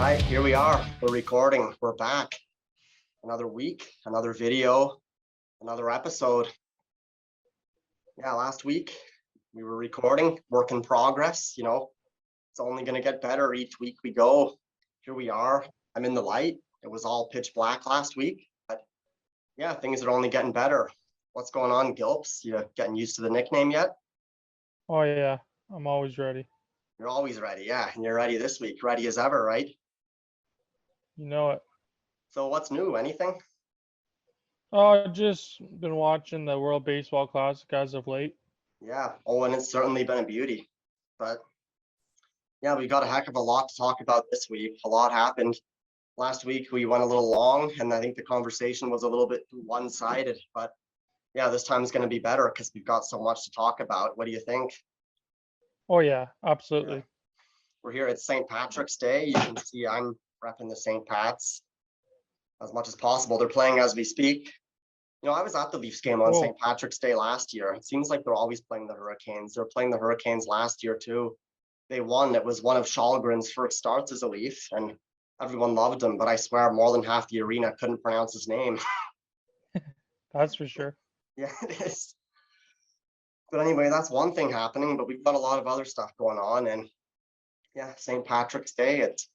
right, here we are. We're recording. We're back. Another week, another video, another episode. Yeah, last week we were recording, work in progress. It's only going to get better each week we go. Here we are. I'm in the light. It was all pitch black last week, but yeah, things are only getting better. What's going on, Gilps? You getting used to the nickname yet? Oh yeah, I'm always ready. You're always ready, yeah, and you're ready this week, ready as ever, right? You know it. So what's new? Anything? Oh, just been watching the World Baseball Classic as of late. Yeah. Oh, and it's certainly been a beauty. But yeah, we got a heck of a lot to talk about this week. A lot happened. Last week we went a little long, and I think the conversation was a little bit one-sided. But yeah, this time is going to be better because we've got so much to talk about. What do you think? Oh yeah, Yeah. absolutely. We're here at St. Patrick's Day. You can see I'm repping the St. Pats as much as possible. They're playing as we speak. I was at the Leafs game on Oh, St. Patrick's Day last year. It seems like they're always playing the Hurricanes. They're playing the Hurricanes last year too. They won. It was one of Shalgren's first starts as a Leaf, and everyone loved him. But I swear, more than half the arena couldn't pronounce his name. that's for sure. Yeah, it is. But anyway, that's one thing happening. But we've got a lot of other stuff going on, and yeah, St. Patrick's Day. It's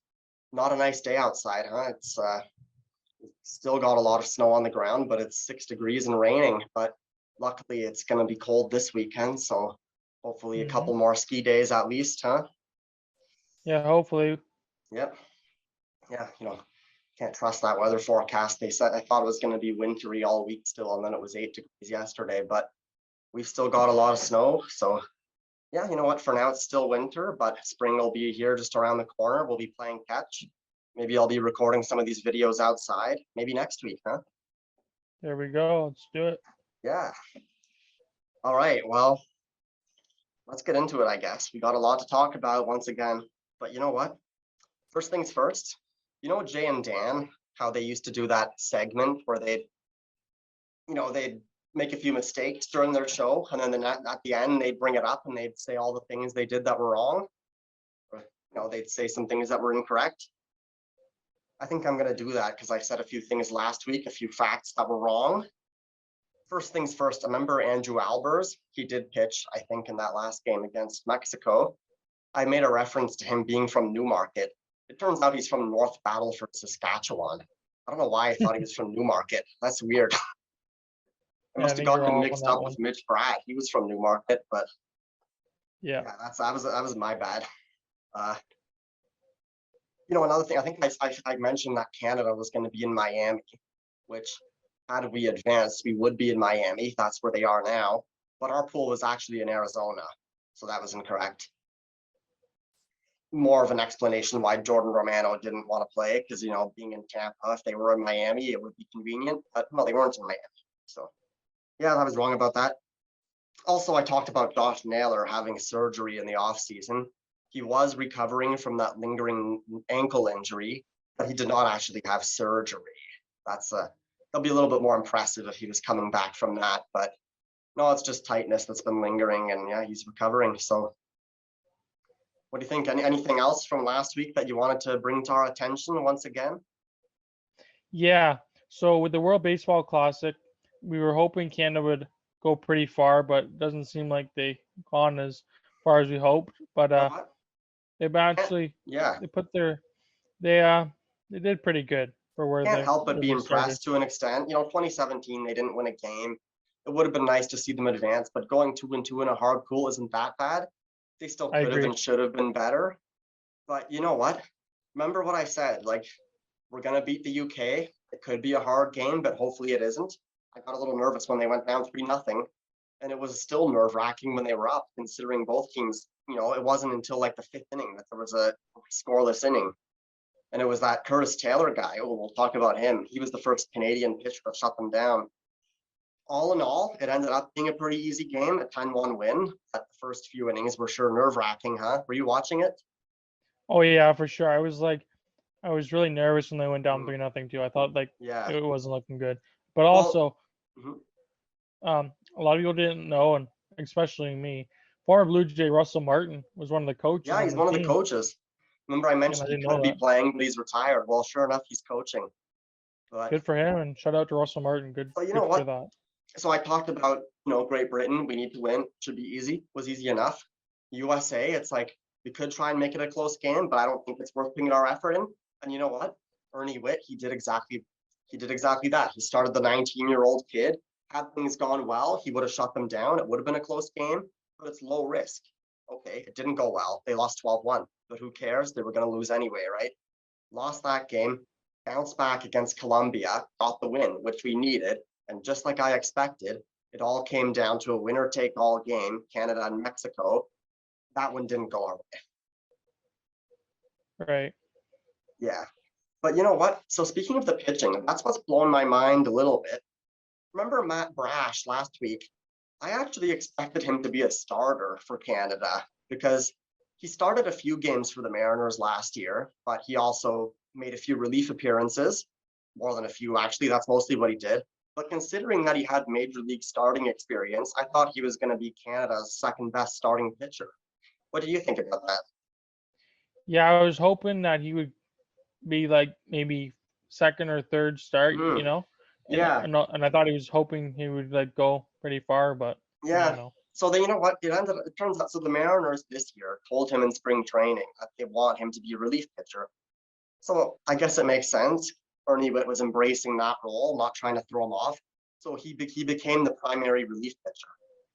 not a nice day outside, huh? It's still got a lot of snow on the ground, but it's 6 degrees and raining. But luckily, it's going to be cold this weekend, so hopefully a hmm couple more ski days at least, huh? Yeah, hopefully. Yep. Yeah, can't trust that weather forecast. They said I thought it was going to be wintry all week still, and then it was 8 degrees yesterday. But we've still got a lot of snow, so yeah, you know what? For now, it's still winter, but spring will be here just around the corner. We'll be playing catch. Maybe I'll be recording some of these videos outside. Maybe next week, huh? There we go. Let's do it. Yeah. All right. Well, let's get into it, I guess. We got a lot to talk about once again. But you know what? First things first, Jay and Dan, how they used to do that segment where they'd make a few mistakes during their show, and then at the end, they'd bring it up and they'd say all the things they did that were wrong. Or, they'd say some things that were incorrect. I think I'm going to do that because I said a few things last week, a few facts that were wrong. First things first, I remember Andrew Albers. He did pitch, I think, in that last game against Mexico. I made a reference to him being from Newmarket. It turns out he's from North Battleford, Saskatchewan. I don't know why I thought he was from Newmarket. That's weird. I Yeah, I must have think gotten you're him off on mixed that up one. with Mitch Bratt. He was from Newmarket, but Yeah. yeah, that was my bad. Uh, Another thing, I think I mentioned that Canada was going to be in Miami, which had we advanced, we would be in Miami. That's where they are now. But our pool was actually in Arizona, so that was incorrect. More of an explanation why Jordan Romano didn't want to play, because being in Tampa, if they were in Miami, it would be convenient. But no, they weren't in Miami. So yeah, I was wrong about that. Also, I talked about Josh Naylor having surgery in the offseason. He was recovering from that lingering ankle injury, but he did not actually have surgery. That'll be a little bit more impressive if he was coming back from that. But no, it's just tightness that's been lingering, and yeah, he's recovering. So what do you think? Anything else from last week that you wanted to bring to our attention once again? Yeah. So with the World Baseball Classic, we were hoping Canada would go pretty far, but it doesn't seem like they gone as far as we hoped. But You know what? they've actually Yeah, they put their they did pretty good for can't help but where be they started. impressed to an extent. 2017, they didn't win a game. It would have been nice to see them advance, but going 2-2 in a hard pool isn't that bad. They still I could have agree. and should have been better. But you know what? Remember what I said? Like, we're going to beat the UK. It could be a hard game, but hopefully it isn't. I got a little nervous when they went down 3-0, and it was still nerve-wracking when they were up, considering both teams, it wasn't until like the fifth inning that there was a scoreless inning. And it was that Curtis Taylor guy. Oh, we'll talk about him. He was the first Canadian pitcher to shut them down. All in all, it ended up being a pretty easy game, a 10-1 win. But the first few innings were sure nerve-wracking, huh? Were you watching it? Oh yeah, for sure. I was really nervous when they went down Mm, 3-0 too. I thought like yeah. it wasn't looking good. But Well, also, mhm. a lot of people didn't know, and especially me, former Blue Jay Russell Martin was one of the coaches Yeah, on he's the one of the team. coaches. Remember I I mentioned he didn't could know be that. playing, but he's retired. Well, sure enough, he's coaching. But Good for him, and shout out to Russell Martin. Good, so you know good for what? that. So I talked about, Great Britain, we need to win. Should be easy. Was easy enough. USA, it's like we could try and make it a close game, but I don't think it's worth putting our effort in. And you know what? Ernie Witt, he did exactly that. He started the 19-year-old kid. Had things gone well, he would have shut them down. It would have been a close game, but it's low risk. Okay, it didn't go well. They lost 12-1, but who cares? They were going to lose anyway, right? Lost that game, bounced back against Colombia, got the win, which we needed. And just like I expected, it all came down to a winner take all game, Canada and Mexico. That one didn't go our way. Right. Yeah. But you know what? So speaking of the pitching, that's what's blown my mind a little bit. Remember Matt Brash last week? I actually expected him to be a starter for Canada because he started a few games for the Mariners last year, but he also made a few relief appearances, more than a few, actually. That's mostly what he did. But considering that he had major league starting experience, I thought he was going to be Canada's second best starting pitcher. What do you think about that? Yeah, I was hoping that he would be like maybe second or third start, Mm, and yeah, and I thought he was hoping he would like go pretty far, but you yeah. know, So then you know what? It turns out so the Mariners this year told him in spring training that they want him to be a relief pitcher. So I guess it makes sense. Ernie Witt was embracing that role, not trying to throw him off. So he became the primary relief pitcher.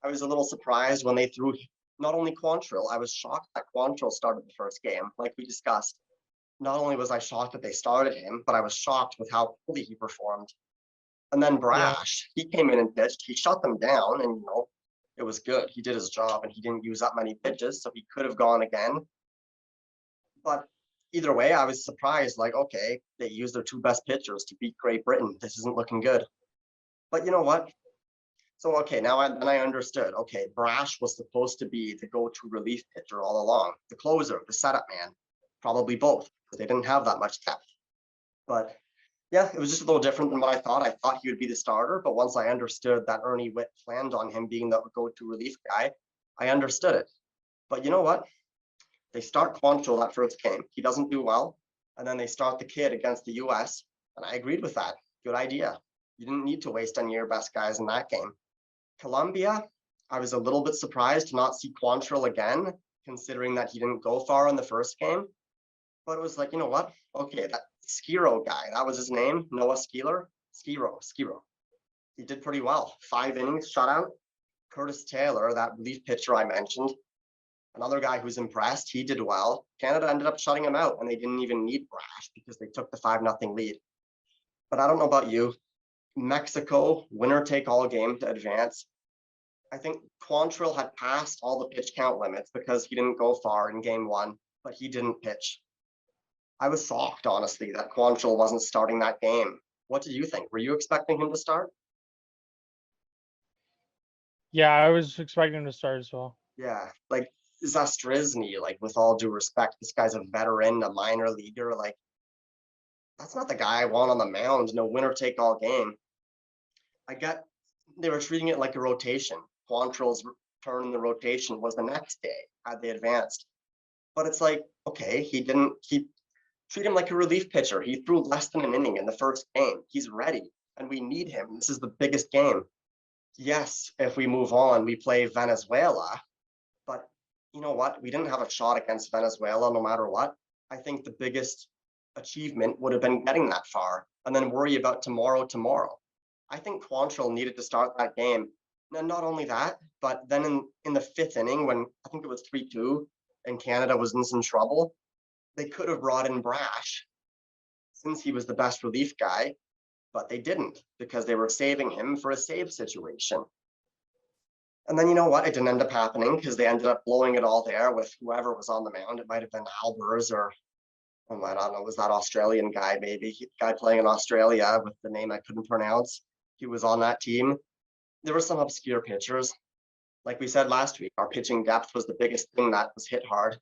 I was a little surprised when they threw not only Quantrill, I was shocked that Quantrill started the first game, like we discussed. Not only was I shocked that they started him, but I was shocked with how poorly he performed. And then yeah, Brash, he came in and pitched. He shut them down, and it was good. He did his job, and he didn't use that many pitches, so he could have gone again. But either way, I was surprised. Like, okay, they used their two best pitchers to beat Great Britain. This isn't looking good. But you know what? So okay, then I understood. Okay, Brash was supposed to be the go-to relief pitcher all along, the closer, the setup man, probably both, because they didn't have that much depth. But yeah, it was just a little different than what I thought. I thought he would be the starter, but once I understood that Ernie Witt planned on him being the go-to relief guy, I understood it. But you know what? They start Quantrill that first game. He doesn't do well. And then they start the kid against the US. And I agreed with that. Good idea. You didn't need to waste any of your best guys in that game. Colombia, I was a little bit surprised to not see Quantrill again, considering that he didn't go far in the first game. But it was like, you know what? Okay, that Skiro guy, that was his name, Noah Skeeler. Skiro. He did pretty well. 5 innings, shutout. Curtis Taylor, that relief pitcher I mentioned, another guy who's impressed. He did well. Canada ended up shutting him out, and they didn't even need Brash because they took the 5-0 lead. But I don't know about you. Mexico, winner take all game to advance. I think Quantrill had passed all the pitch count limits because he didn't go far in game one, but he didn't pitch. I was shocked, honestly, that Quantrill wasn't starting that game. What did you think? Were you expecting him to start? yeah, I was expecting him to start as well. Yeah, like Zastrizny, like with all due respect, this guy's a veteran, a minor leaguer. Like that's not the guy I want on the mound. No winner take all game. I get they were treating it like a rotation. Quantrill's turn in the rotation was the next day had they advanced. But it's like, okay, he didn't keep treat him like a relief pitcher. He threw less than an inning in the first game. He's ready, and we need him. This is the biggest game. Yes, if we move on, we play Venezuela, but you know what? We didn't have a shot against Venezuela no matter what. I think the biggest achievement would have been getting that far and then worry about tomorrow. I think Quantrill needed to start that game. And not only that, but then in the fifth inning, when I think it was 3-2 and Canada was in some trouble, they could have brought in Brash since he was the best relief guy, but they didn't because they were saving him for a save situation. And then you know what? It didn't end up happening because they ended up blowing it all there with whoever was on the mound. It might have been Albers or I don't know, was that Australian guy maybe? Guy playing in Australia with the name I couldn't pronounce. He was on that team. There were some obscure pitchers. Like we said last week, our pitching depth was the biggest thing that was hit hard.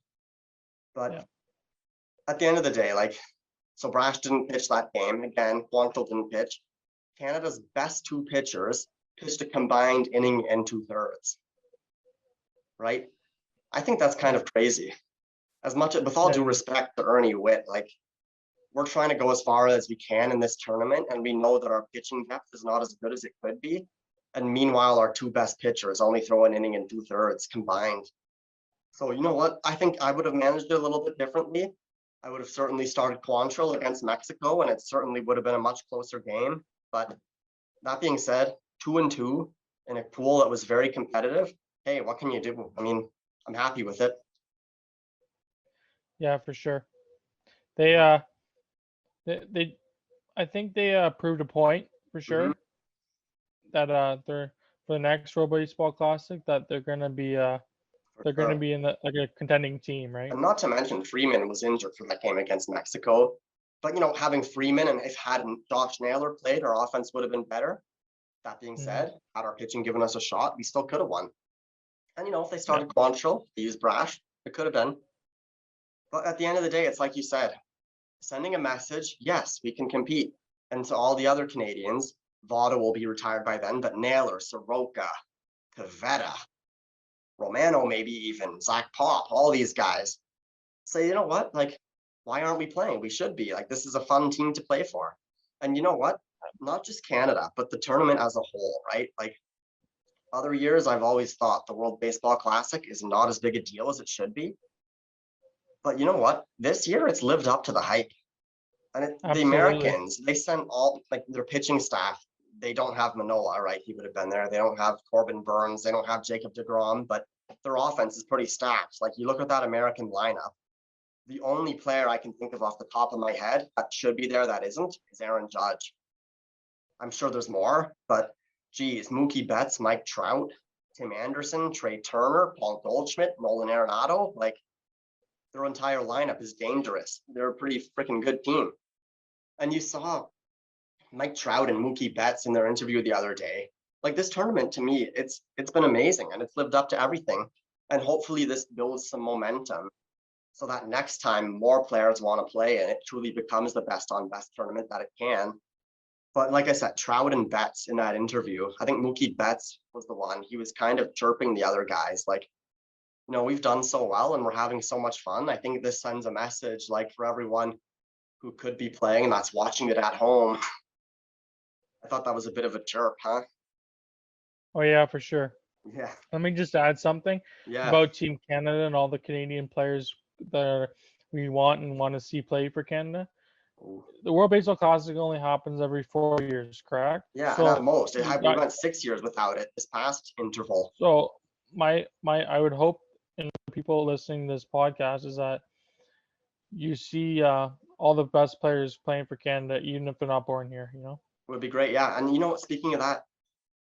But Yeah, at the end of the day, like, so Brash didn't pitch that game. Again, Quantrill didn't pitch. Canada's best two pitchers pitched a combined inning and 2/3, right? I think that's kind yeah, of crazy. As much with all due And respect to Ernie Witt, like we're trying to go as far as we can in this tournament, and we know that our pitching depth is not as good as it could be. And meanwhile, our two best pitchers only throw an inning and 2/3 combined. So you know what? I think I would have managed it a little bit differently. I would have certainly started Quantrill against Mexico, and it certainly would have been a much closer game. But that being said, 2-2 in a pool that was very competitive. Hey, what can you do? I mean, I'm happy with it. yeah, for sure. They Yeah. they I think they proved a point for Mhm. sure that they're for the next World Baseball Classic that For they're gonna sure. be in the like a contending team, right? And not to mention Freeman was injured for that game against Mexico. But having Freeman, and if hadn't Josh Naylor played, our offense would have been better. That being Hmm. said, had our pitching given us a shot, we still could have won. And if they Yeah, started Quantrill, they used Brash, it could have been. But at the end of the day, it's like you said, sending a message, yes, we can compete. And to all the other Canadians, Votto will be retired by then, but Naylor, Soroka, Pivetta, Romano, maybe even Zach Pop, all these guys say, you know what? Like, why aren't we playing? We should be. Like, this is a fun team to play for. And you know what? Not just Canada, but the tournament as a whole, right? Like, other years, I've always thought the World Baseball Classic is not as big a deal as it should be. But you know what? This year, it's lived up to the hype. And the absolutely. Americans, they sent all like their pitching staff. They don't have Manoa, right? He would have been there. They don't have Corbin Burns. They don't have Jacob DeGrom, but their offense is pretty stacked. Like you look at that American lineup, the only player I can think of off the top of my head that should be there that isn't is Aaron Judge. I'm sure there's more, but geez, Mookie Betts, Mike Trout, Tim Anderson, Trey Turner, Paul Goldschmidt, Nolan Arenado, like their entire lineup is dangerous. They're a pretty freaking good team. And you saw Mike Trout and Mookie Betts in their interview the other day. Like this tournament to me, it's been amazing and it's lived up to everything. And hopefully this builds some momentum so that next time more players want to play and it truly becomes the best on best tournament that it can. But like I said, Trout and Betts in that interview, I think Mookie Betts was the one. He was kind of chirping the other guys, like, we've done so well and we're having so much fun. I think this sends a message like for everyone who could be playing and that's watching it at home. I thought that was a bit of a chirp, huh? Oh yeah, for sure. Yeah. Let me just add something Yeah. about Team Canada and all the Canadian players we want to see play for Canada. Ooh. The World Baseball Classic only happens every 4 years, correct? Yeah, and at So most, you we got went 6 years without it this past interval. so my I would hope and people listening to this podcast is that you see all the best players playing for Canada, even if they're not born here. You know. It would be great. Yeah. And what? Speaking of that,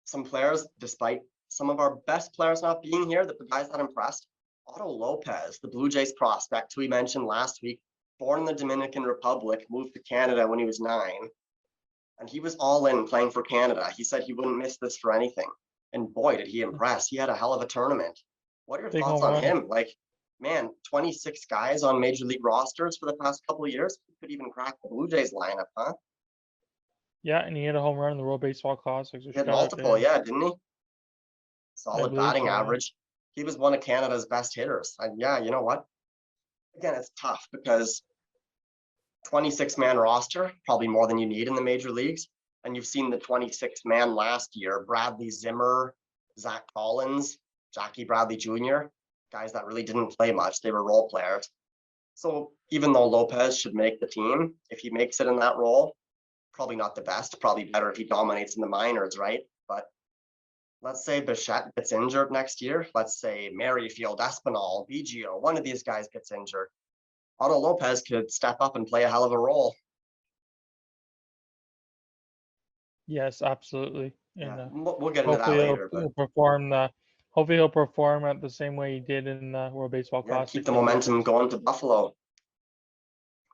some players, despite some of our best players not being here, the guys that impressed, Otto Lopez, the Blue Jays prospect, who we mentioned last week, born in the Dominican Republic, moved to Canada when he was 9. And he was all in playing for Canada. He said he wouldn't miss this for anything. And boy, did he impress. He had a hell of a tournament. What are your Big thoughts home on run. him? Like, man, 26 guys on major league rosters for the past couple of years. He could even crack the Blue Jays lineup, huh? Yeah, and he hit a home run in the World Baseball Classic. So He had shout out to multiple, him. yeah, didn't he? I Solid believe batting so. Yeah. average. He was one of Canada's best hitters. And yeah, you know what? Again, it's tough because 26-man roster, probably more than you need in the major leagues. And you've seen the 26-man last year, Bradley Zimmer, Zach Collins, Jackie Bradley Jr., guys that really didn't play much. They were role players. So even though Lopez should make the team, if he makes it in that role, probably not the best, probably better if he dominates in the minors, right? But let's say Bichette gets injured next year. Let's say Merrifield, Espinal, Biggio, one of these guys gets injured. Otto Lopez could step up and play a hell of a role. Yes, absolutely. Yeah, And we'll get into that hopefully later, but he'll perform the. Hopefully he'll perform at the same way he did in the World Baseball yeah, keep Classic the for the Blue momentum Jays. going to Buffalo.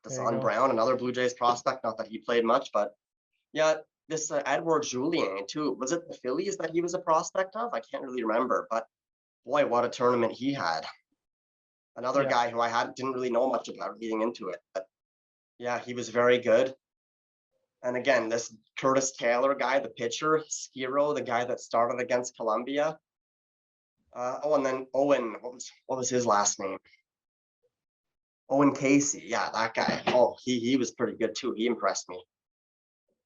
There you Desan go. Brown, another Blue Jays prospect. Not that he played much, but yeah, this Edward Julien too. Was it the Phillies that he was a prospect of? I can't really remember, but boy, what a tournament he had. Another Yeah. guy who I didn't really know much about leading into it, but yeah, he was very good. And again, this Curtis Taylor guy, the pitcher, Skiro, the guy that started against Colombia. And then Owen, what was his last name? Owen Casey, yeah, that guy. Oh, he was pretty good too. He impressed me.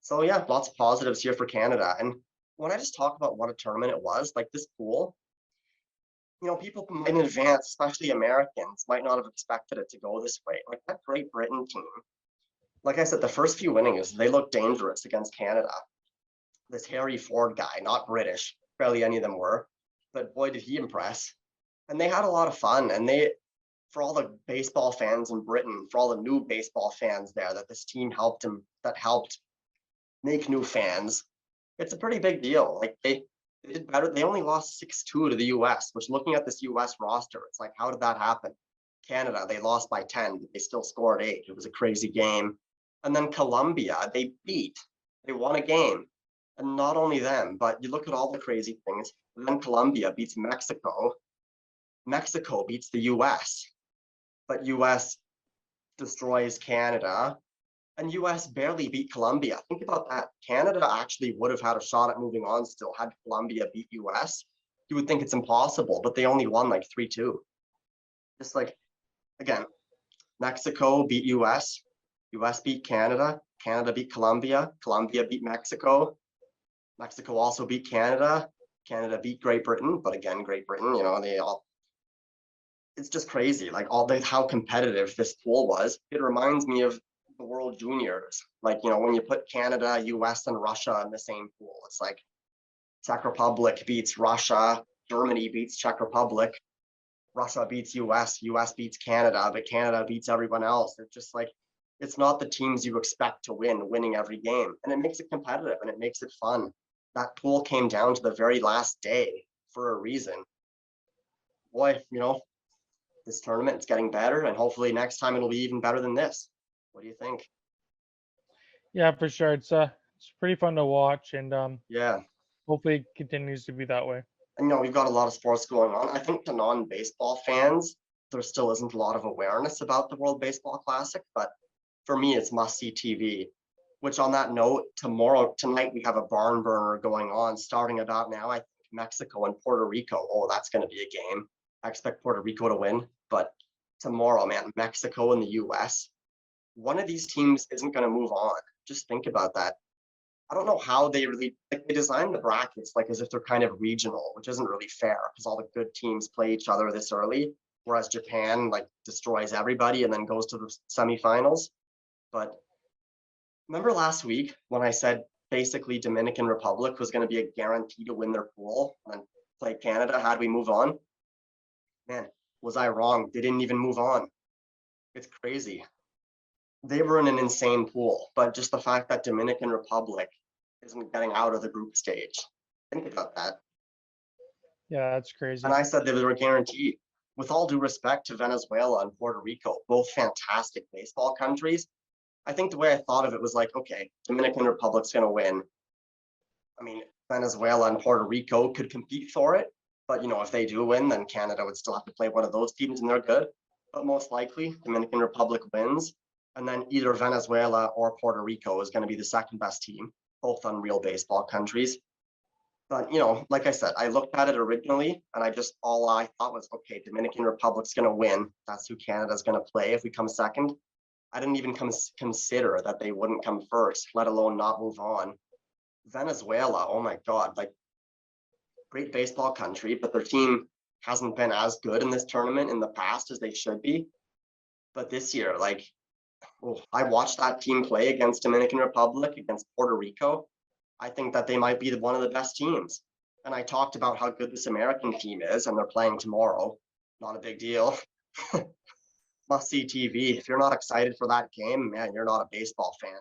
So yeah, lots of positives here for Canada. And when I just talk about what a tournament it was, like this pool, people in advance, especially Americans, might not have expected it to go this way. Like that Great Britain team, like I said, the first few innings, they looked dangerous against Canada. This Harry Ford guy, not British, barely any of them were, but boy, did he impress. And they had a lot of fun. And for all the baseball fans in Britain, for all the new baseball fans there, that this team helped make new fans, it's a pretty big deal. Like they did better. They only lost 6-2 to the US, which looking at this US roster, it's like, how did that happen? Canada, they lost by 10, but they still scored 8. It was a crazy game. And then Colombia, they won a game. And not only them, but you look at all the crazy things. And then Colombia beats Mexico. Mexico beats the US, but US destroys Canada. And US barely beat Colombia. Think about that. Canada actually would have had a shot at moving on still had Colombia beat US. You would think it's impossible, but they only won like 3-2. Just like, again, Mexico beat US, US beat Canada, Canada beat Colombia, Colombia beat Mexico, Mexico also beat Canada, Canada beat Great Britain, but again, Great Britain, it's just crazy. Like how competitive this pool was. It reminds me of the World Juniors. Like, when you put Canada, US, and Russia in the same pool, it's like Czech Republic beats Russia, Germany beats Czech Republic, Russia beats US, US beats Canada, but Canada beats everyone else. It's just like, it's not the teams you expect to winning every game. And it makes it competitive and it makes it fun. That pool came down to the very last day for a reason. Boy, this tournament, it's getting better, and hopefully next time it'll be even better than this. What do you think? Yeah, for sure. It's pretty fun to watch, and Yeah. hopefully it continues to be that way. And we've got a lot of sports going on. I think to non-baseball fans, there still isn't a lot of awareness about the World Baseball Classic, but for me, it's must-see TV. Which, on that note, tonight we have a barn burner going on starting about now. I think Mexico and Puerto Rico. Oh, that's going to be a game. I expect Puerto Rico to win, but tomorrow, man, Mexico and the US. One of these teams isn't going to move on. Just think about that. I don't know how they designed the brackets like as if they're kind of regional, which isn't really fair because all the good teams play each other this early, whereas Japan like destroys everybody and then goes to the semifinals. But remember last week when I said basically Dominican Republic was going to be a guarantee to win their pool and play Canada had we move on? Man, was I wrong? They didn't even move on. It's crazy. They were in an insane pool, but just the fact that Dominican Republic isn't getting out of the group stage. Think about that. Yeah, that's crazy. And I said they were guaranteed. With all due respect to Venezuela and Puerto Rico, both fantastic baseball countries, I think the way I thought of it was like, okay, Dominican Republic's going to win. I mean, Venezuela and Puerto Rico could compete for it, but if they do win, then Canada would still have to play one of those teams, and they're good. But most likely, Dominican Republic wins, and then either Venezuela or Puerto Rico is going to be the second best team, both unreal baseball countries. But like I said, I looked at it originally, and all I thought was, okay, Dominican Republic's going to win. That's who Canada's going to play if we come second. I didn't even consider that they wouldn't come first, let alone not move on. Venezuela, oh my God, like great baseball country, but their team hasn't been as good in this tournament in the past as they should be. But this year, like, I watched that team play against Dominican Republic, against Puerto Rico. I think that they might be one of the best teams. And I talked about how good this American team is, and they're playing tomorrow. Not a big deal. Must see TV. If you're not excited for that game, man, you're not a baseball fan.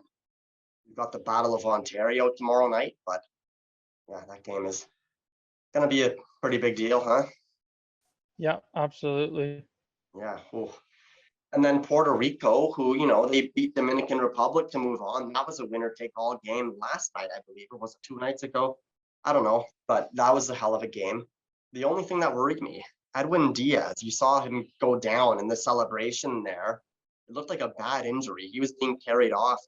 We've got the Battle of Ontario tomorrow night, but yeah, that game is going to be a pretty big deal, huh? Yeah, absolutely. Yeah. Ooh. And then Puerto Rico, who, they beat Dominican Republic to move on. That was a winner take all game last night, I believe. Or was it 2 nights ago? I don't know, but that was a hell of a game. The only thing that worried me, Edwin Diaz, you saw him go down in the celebration there. It looked like a bad injury. He was being carried off.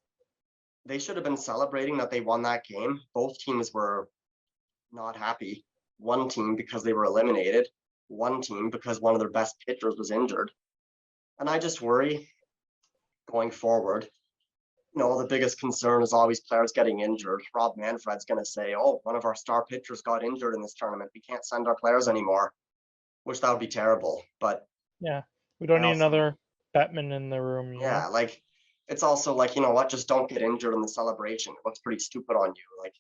They should have been celebrating that they won that game. Both teams were not happy. One team because they were eliminated. One team because one of their best pitchers was injured. And I just worry going forward, the biggest concern is always players getting injured. Rob Manfred's going to say, oh, one of our star pitchers got injured in this tournament. We can't send our players anymore, which that would be terrible. But Yeah, we don't I need also, another Batman in the room, you yeah, know. like it's also like, what, just don't get injured in the celebration. It looks pretty stupid on you. Like,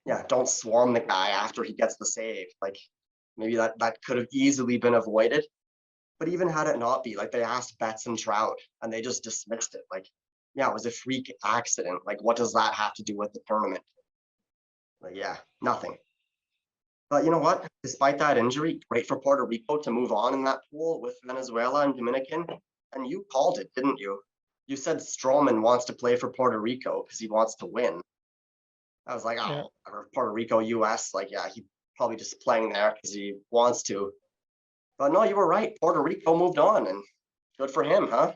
yeah, don't swarm the guy after he gets the save. Like, maybe that could have easily been avoided. But even had it not be, like they asked Betts and Trout and they just dismissed it. Like, yeah, it was a freak accident. Like, what does that have to do with the tournament? Like, yeah, nothing. But you know what? Despite that injury, great for Puerto Rico to move on in that pool with Venezuela and Dominican. And you called it, didn't you? You said Stroman wants to play for Puerto Rico because he wants to win. I was like, Yeah, oh, Puerto Rico, US. Like, yeah, he probably just playing there because he wants to. But no, you were right. Puerto Rico moved on, and good for him, huh?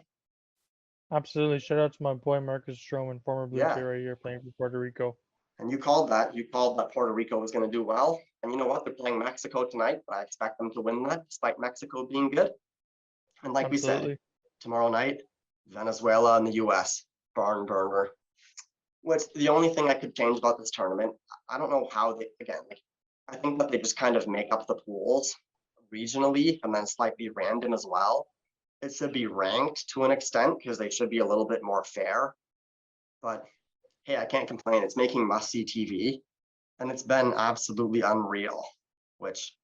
absolutely. Shout out to my boy Marcus Stroman, former Blue Jay Yeah. right here playing for Puerto Rico. And you called that. You called that Puerto Rico was going to do well. And you know what? They're playing Mexico tonight, but I expect them to win that despite Mexico being good. And like we said, Absolutely. tomorrow night, Venezuela and the US, barn burner. Which the only thing I could change about this tournament, I don't know how they, again, like, I think that they just kind of make up the pools regionally and then slightly random as well. It should be ranked to an extent because they should be a little bit more fair. But hey, I can't complain. It's making must see TV and it's been absolutely unreal. Which,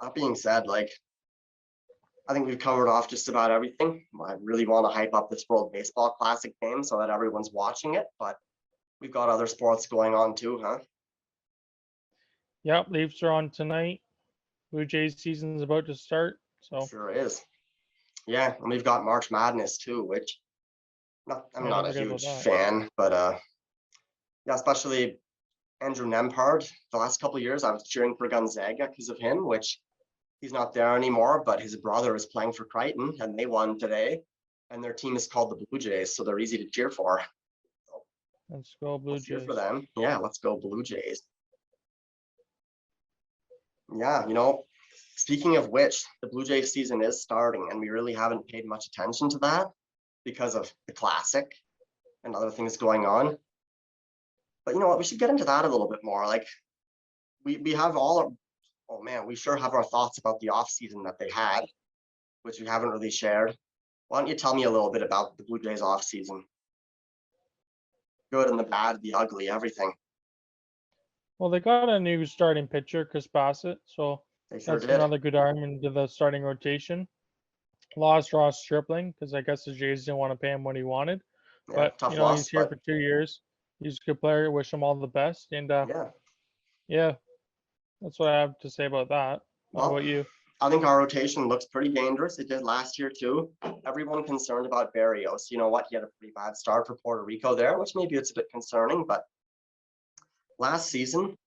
that being said, like, I think we've covered off just about everything. I really want to hype up this World Baseball Classic game so that everyone's watching it, but we've got other sports going on too, huh? Yep, Leafs are on tonight. Blue Jays season's about to start. So Sure is. Yeah, and we've got March Madness too, which I'm yeah, not don't a forget about huge that. fan, but yeah, especially Andrew Nembhard. The last couple of years, I was cheering for Gonzaga because of him, which he's not there anymore. But his brother is playing for Crichton, and they won today. And their team is called the Blue Jays, so they're easy to cheer for. So Let's go I'll Blue cheer for Jays. them. Yeah, let's go Blue Jays. Yeah, speaking of which, the Blue Jays season is starting, and we really haven't paid much attention to that because of the Classic and other things going on. But you know what? We should get into that a little bit more. Like, we have all our, oh man, we sure have our thoughts about the offseason that they had, which we haven't really shared. Why don't you tell me a little bit about the Blue Jays offseason? Good and the bad, the ugly, everything. Well, they got a new starting pitcher, Chris Bassett, so They sure that's did. another good arm into the starting rotation. Lost Ross Stripling because I guess the Jays didn't want to pay him what he wanted, Yeah, but tough he's loss, here but for 2 years. He's a good player. Wish him all the best, and yeah. yeah, that's what I have to say about that. How Well, about you? I think our rotation looks pretty dangerous. It did last year too. Everyone concerned about Barrios. You know what? He had a pretty bad start for Puerto Rico there, which maybe it's a bit concerning. But last season,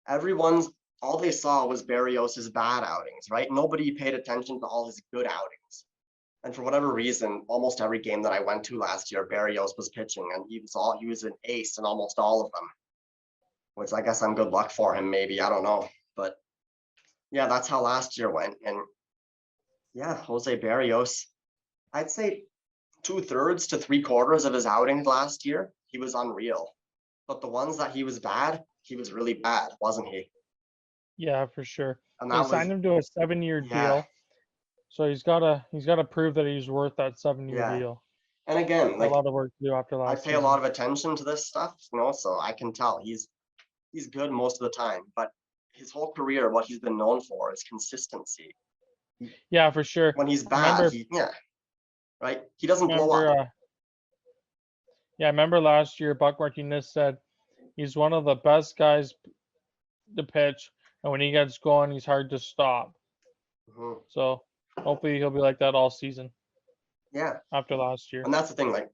everyone's all they saw was Barrios's bad outings, right? Nobody paid attention to all his good outings. And for whatever reason, almost every game that I went to last year, Barrios was pitching, and he was an ace in almost all of them. Which I guess I'm good luck for him, maybe, I don't know. But yeah, that's how last year went. And yeah, Jose Barrios, I'd say 2/3 to 3/4 of his outings last year, he was unreal. But the ones that he was bad, he was really bad, wasn't he? Yeah, for sure. And They that was, signed him to a 7-year yeah, deal, so he's gotta prove that he's worth that 7-year yeah. deal. And again, Got a like, lot of work to do after I last pay a lot season. of attention to this stuff, so I can tell he's good most of the time. But his whole career, what he's been known for is consistency. Yeah, for sure. When he's I bad, remember, he yeah, right? He doesn't blow remember, up. yeah, I remember last year Buck Martinez said he's one of the best guys to pitch, and when he gets going, he's hard to stop. Mhm. So hopefully he'll be like that all season Yeah, after last year. and that's the thing. Like,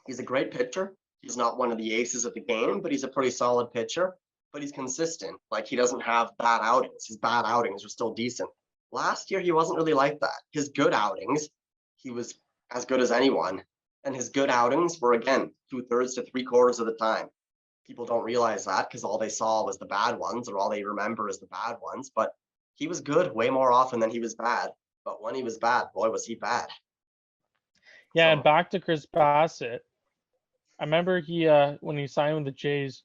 he's a great pitcher. He's not one of the aces of the game, but he's a pretty solid pitcher. But he's consistent. Like, he doesn't have bad outings. His bad outings are still decent. Last year, he wasn't really like that. His good outings, he was as good as anyone. And his good outings were, again, 2/3 to 3/4 of the time. People don't realize that because all they saw was the bad ones, or all they remember is the bad ones. But he was good way more often than he was bad. But when he was bad, boy, was he bad. Yeah, and So back to Chris Bassett. I remember he when he signed with the Jays,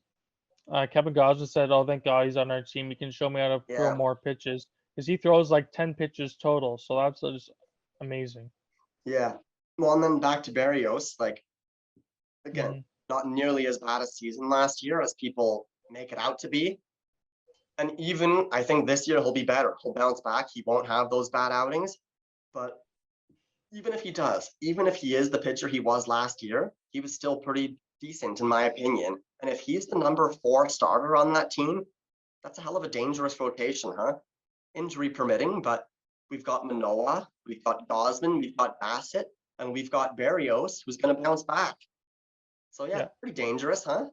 Kevin Gosman said, "Oh, thank God he's on our team. He can show me how to throw yeah, more pitches because he throws like 10 pitches total. So that's just amazing." yeah. Well, and then back to Barrios, like again, Hmm. not nearly as bad a season last year as people make it out to be. And even I think this year he'll be better. He'll bounce back. He won't have those bad outings. But even if he does, even if he is the pitcher he was last year, he was still pretty decent in my opinion. And if he's the number 4 starter on that team, that's a hell of a dangerous rotation, huh? Injury permitting, but we've got Manoah, we've got Gosman, we've got Bassett, and we've got Barrios, who's going to bounce back. So yeah, Yeah, pretty dangerous, huh?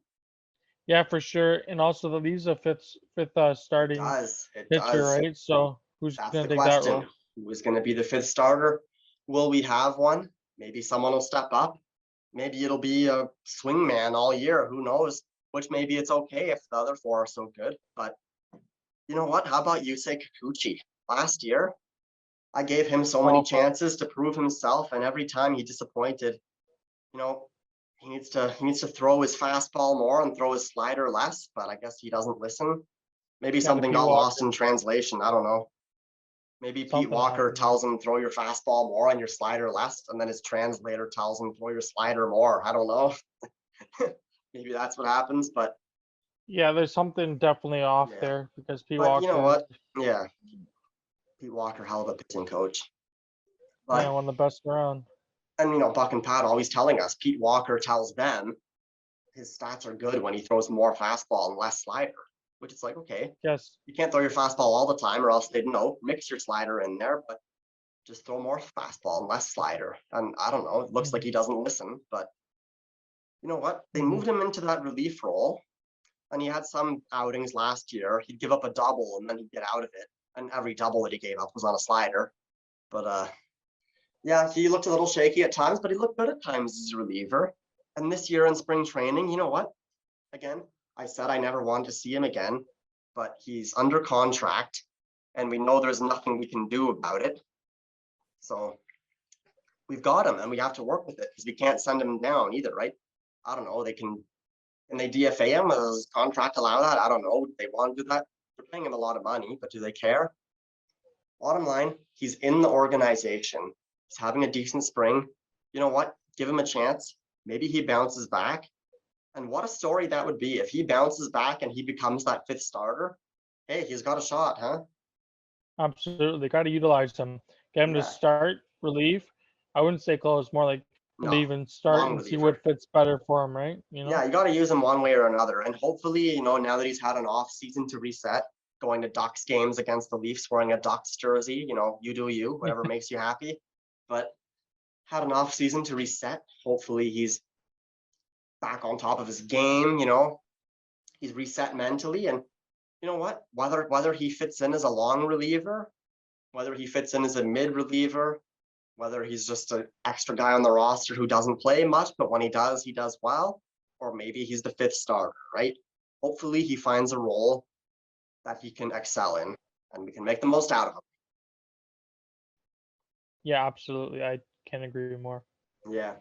yeah, for sure. And also that he's a fifth It starting does. It pitcher, does. right? So who's That's gonna the take that question. role? Who is going to be the 5th starter? Will we have one? Maybe someone will step up. Maybe it'll be a swing man all year. Who knows? Which maybe it's okay if the other 4 are so good. But you know what? How about Yusei Kikuchi? Last year, I gave him so many Awful. chances to prove himself, and every time he disappointed. You know, he needs to throw his fastball more and throw his slider less, but I guess he doesn't listen. Maybe Yeah, the something P got lost Walker, in translation. I don't know. Maybe Pete something Walker happened there. tells him throw your fastball more and your slider less, and then his translator tells him throw your slider more. I don't know. Maybe that's what happens, but Yeah, there's something definitely off yeah. there because P But you know Walker, what? Yeah, Pete Walker, hell of a pitching coach. yeah, But one of the best around. Buck and Pat always telling us Pete Walker tells them his stats are good when he throws more fastball and less slider, which is like, okay, Yes. you can't throw your fastball all the time or else they'd know, mix your slider in there, but just throw more fastball and less slider. And I don't know, it looks like Hmm. he doesn't listen, but you know what? They Hmm. moved him into that relief role and he had some outings last year. He'd give up a double and then he'd get out of it. And every double that he gave up was on a slider. But yeah, he looked a little shaky at times, but he looked good at times as a reliever. And this year in spring training, you know what? Again, I said I never wanted to see him again, but he's under contract and we know there's nothing we can do about it. So we've got him and we have to work with it because we can't send him down either, right? I don't know. Can they DFA him? Does contract allow that? I don't know. They want to do that. They're paying him a lot of money, but do they care? Bottom line, he's in the organization. He's having a decent spring. You know what? Give him a chance. Maybe he bounces back. And what a story that would be if he bounces back and he becomes that 5th starter. Hey, he's got a shot, huh? Absolutely. Got to utilize him. Get him to Yeah. start, relieve. I wouldn't say close, more like No, relieve and start long and see reliever. what fits better for him, right? You Yeah, know? you got to use him one way or another. And hopefully, now that he's had an off season to reset, going to Ducks games against the Leafs wearing a Ducks jersey, you do you, whatever makes you happy. But had an off season to reset. Hopefully, he's back on top of his game. He's reset mentally, and you know what? Whether he fits in as a long reliever, whether he fits in as a mid reliever, whether he's just an extra guy on the roster who doesn't play much, but when he does well, or maybe he's the 5th starter, right? Hopefully, he finds a role that he can excel in, and we can make the most out of Yeah, absolutely. I can't agree more. him. Yeah.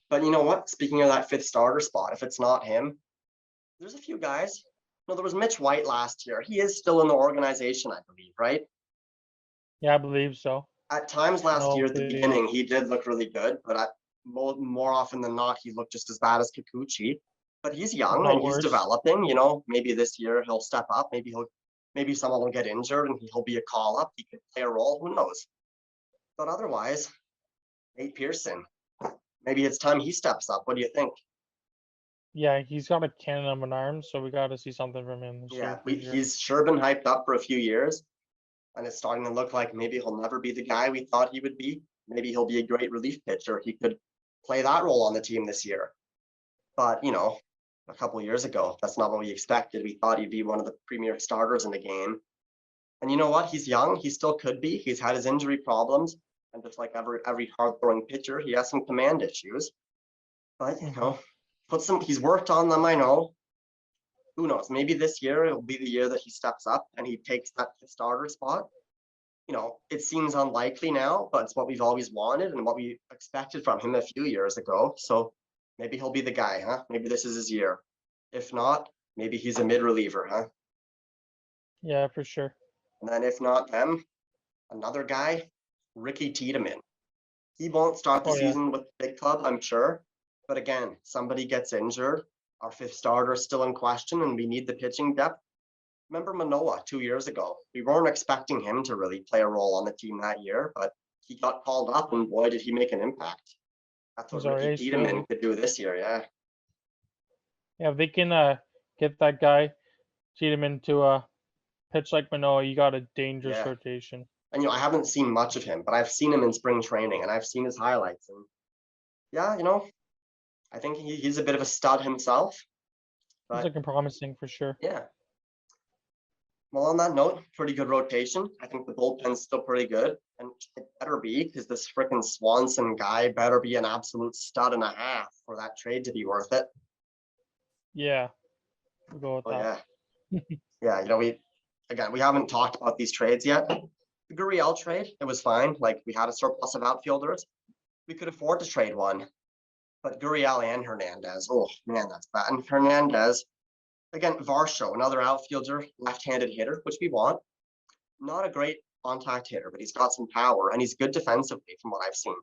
But you know what? Speaking of that 5th starter spot, if it's not him, there's a few guys. No, there was Mitch White last year. He is still in the organization, I believe, right? Yeah, I believe so. At times last No, year at the beginning, he did look really good, but more often than not, he looked just as bad as Kikuchi. But he's if young and not he's worse. developing. Maybe this year he'll step up. Maybe someone will get injured and he'll be a call up. He could play a role. Who knows? But otherwise, Nate Pearson. Maybe it's time he steps up. What do you think? Yeah, he's got a cannon of an arm, so we got to see something from him this Yeah, year for sure. he's sure been hyped up for a few years, and it's starting to look like maybe he'll never be the guy we thought he would be. Maybe he'll be a great relief pitcher. He could play that role on the team this year. But, a couple of years ago, that's not what we expected. We thought he'd be one of the premier starters in the game. And you know what? He's young. He still could be. He's had his injury problems. And just like every hard throwing pitcher, he has some command issues. But, Hmm. he's worked on them, I know. Who knows? Maybe this year it'll be the year that he steps up and he takes that starter spot. it seems unlikely now, but it's what we've always wanted and what we expected from him a few years ago. So maybe he'll be the guy, huh? Maybe this is his year. If not, maybe he's a mid reliever, huh? Yeah, for sure. And then if not them, another guy, Ricky Tiedemann. He won't start the Oh yeah. season with the big club, I'm sure. But again, somebody gets injured, our fifth starter is still in question, and we need the pitching depth. Remember Manoa 2 years ago? We weren't expecting him to really play a role on the team that year, but he got called up, and boy, did he make an impact. That's what He's our Ricky ace, Tiedemann really. could do this year, yeah. Yeah, if they can get that guy, cheat him into pitch like Manoa, you got a dangerous Yeah. rotation. And I haven't seen much of him, but I've seen him in spring training and I've seen his highlights. And yeah, I think he's a bit of a stud himself. He's But looking promising for sure. yeah. Well, on that note, pretty good rotation. I think the bullpen's still pretty good. And it better be, because this freaking Swanson guy better be an absolute stud and a half for that trade to be worth it. Yeah, we'll go with Oh that. yeah. Yeah, we haven't talked about these trades yet. The Gurriel trade, it was fine. Like, we had a surplus of outfielders. We could afford to trade one. But Gurriel and Hernandez, oh man, that's bad. And Hernandez, again, Varsho, another outfielder, left-handed hitter, which we want. Not a great contact hitter, but he's got some power and he's good defensively from what I've seen.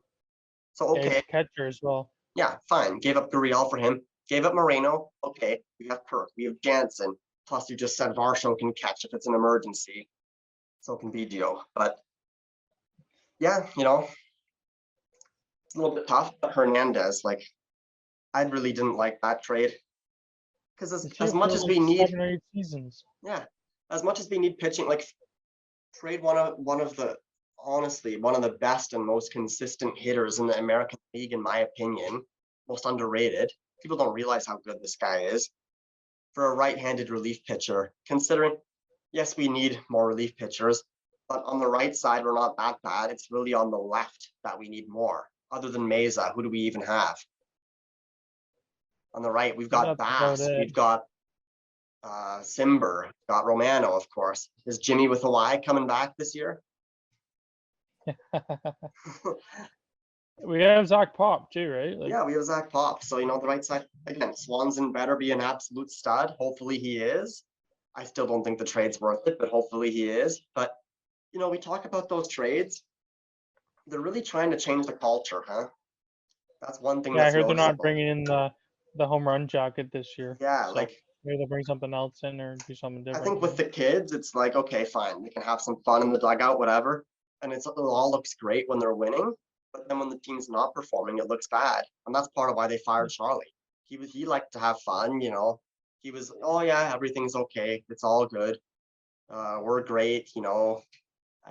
So Yeah, he's okay, a catcher as well. yeah, fine. Gave up Gurriel for him. Gave up Moreno. Okay, we have Perk. We have Jansen. Plus, you just said Varsho can catch if it's an emergency. So can Biggio. But yeah, it's a little bit tough. But Hernandez, like, I really didn't like that trade because He's as here much for as like we need, 7 or 8 seasons. yeah, as much as we need pitching, like trade one of the honestly one of the best and most consistent hitters in the American League, in my opinion, most underrated. People don't realize how good this guy is for a right-handed relief pitcher. Considering, yes, we need more relief pitchers, but on the right side we're not that bad. It's really on the left that we need more. Other than Mesa, who do we even have? On the right, we've got That's about Bass, it. we've got Simber, got Romano, of course. Is Jimmy with a Y coming back this year? We have Zach Pop too, right? Like, Yeah, we have Zach Pop. So, the right side, again, Swanson better be an absolute stud. Hopefully he is. I still don't think the trade's worth it, but hopefully he is. But, we talk about those trades. They're really trying to change the culture, huh? That's one thing yeah, I that's heard they're not noticeable. bringing in the home run jacket this year, Yeah, so like, maybe they'll bring something else in or do something I different. think with the kids, it's like, okay, fine. They can have some fun in the dugout, whatever. And it all looks great when they're winning. But then when the team's not performing, it looks bad. And that's part of why they fired Charlie. He liked to have fun. He was, oh yeah, everything's okay. It's all good. We're great,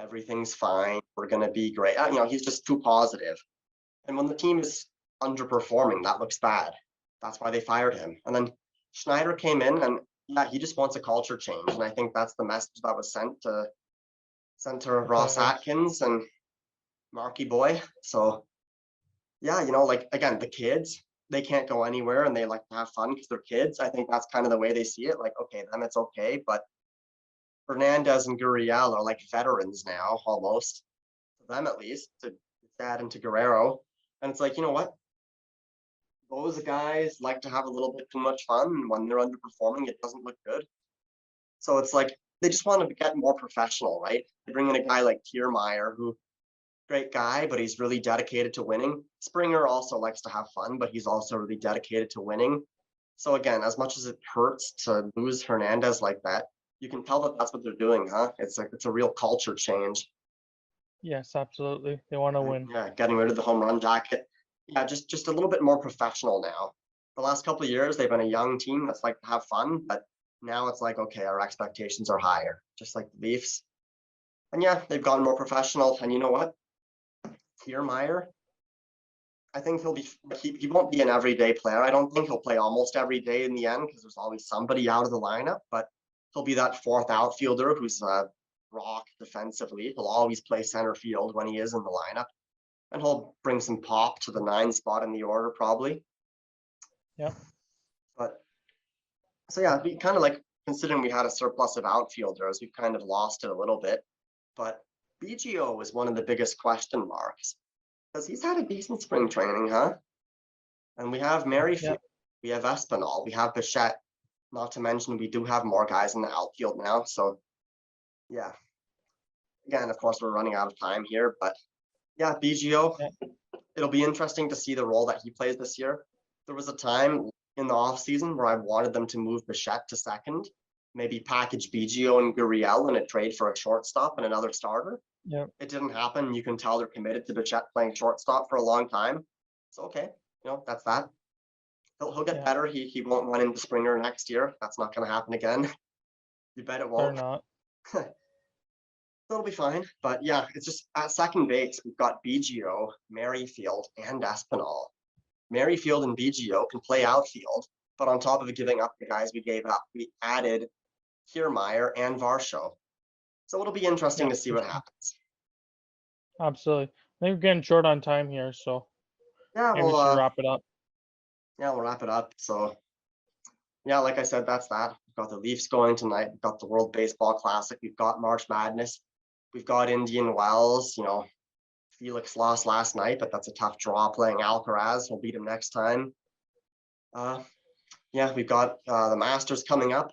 everything's fine. We're gonna be great. He's just too positive. And when the team is underperforming, that looks bad. That's why they fired him. And then Schneider came in and yeah, he just wants a culture change. And I think that's the message that was sent to It Ross does. Atkins and Marky Boy. So yeah, like again, the kids, they can't go anywhere and they like to have fun because they're kids. I think that's kind of the way they see it. Like, okay, then it's okay. But Fernandez and Gurriel are like veterans now, almost, to them at least, to add into Guerrero. And it's like, you know what? Those guys like to have a little bit too much fun. And when they're underperforming, it doesn't look good. So it's like they just want to get more professional, right? They bring in a guy like Kiermaier, who great guy, but he's really dedicated to winning. Springer also likes to have fun, but he's also really dedicated to winning. So again, as much as it hurts to lose Hernandez like that, you can tell that that's what they're doing, huh? It's a real culture change. Yes, absolutely. They want to And win. yeah, getting rid of the home run jacket. Yeah, just a little bit more professional now. The last couple of years, they've been a young team that's like to have fun, but now it's like, okay, our expectations are higher, just like the Leafs. And yeah, they've gotten more professional. And you know what? Kiermaier, I think he won't be an everyday player. I don't think he'll play almost every day in the end because there's always somebody out of the lineup, but he'll be that fourth outfielder who's a rock defensively. He'll always play center field when he is in the lineup. And he'll bring some pop to the 9 spot in the order probably. Yep. But so yeah, we kind of like considering we had a surplus of outfielders, we've kind of lost it a little bit. But BGO is one of the biggest question marks because he's had a decent spring training, huh? And we have Yeah, Merrifield, we have Espinal, we have Bichette. Not to mention, we do have more guys in the outfield now. So, yeah. Again, of course, we're running out of time here, but yeah, BGO, yeah, it'll be interesting to see the role that he plays this year. There was a time in the offseason where I wanted them to move Bichette to second, maybe package BGO and Gurriel in a trade for a shortstop and another starter. yeah, It didn't happen. You can tell they're committed to Bichette playing shortstop for a long time. So, okay, that's that. He'll get yeah. better. He won't run into Springer next year. That's not going to happen again. You bet it Better won't. not. It'll be fine. But yeah, it's just at second base, we've got BGO, Merrifield, and Espinal. Merrifield and BGO can play outfield, but on top of giving up the guys we gave up, we added Kiermaier and Varsho. So it'll be interesting Yeah, to see for what sure. happens. Absolutely. I think we're getting short on time here, so Yeah, maybe we should wrap it up. we'll wrap it up. So yeah, like I said, that's that. We've got the Leafs going tonight. We've got the World Baseball Classic. We've got March Madness. We've got Indian Wells. Felix lost last night, but that's a tough draw playing Alcaraz. We'll beat him next time. Yeah, we've got the Masters coming up.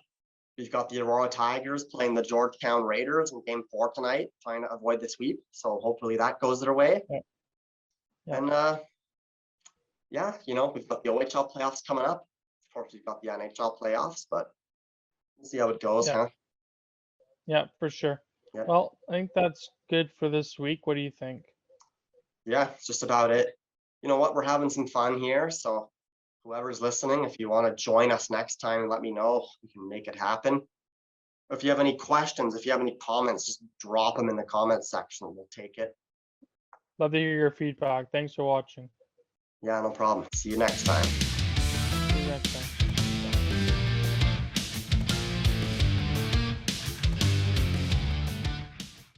We've got the Aurora Tigers playing the Georgetown Raiders in Game 4 tonight, trying to avoid the sweep. So hopefully that goes their way. Yeah. Yeah. And yeah, we've got the OHL playoffs coming up. Of course, we've got the NHL playoffs, but we'll see how it goes, Yeah. huh? Yeah, for sure. Yeah. Well, I think that's good for this week. What do you think? Yeah, it's just about it. You know what? We're having some fun here. So whoever's listening, if you want to join us next time, let me know. We can make it happen. If you have any questions, if you have any comments, just drop them in the comments section. We'll take it. Love to hear your feedback. Thanks for watching. Yeah, no problem. See you next time. See you next time.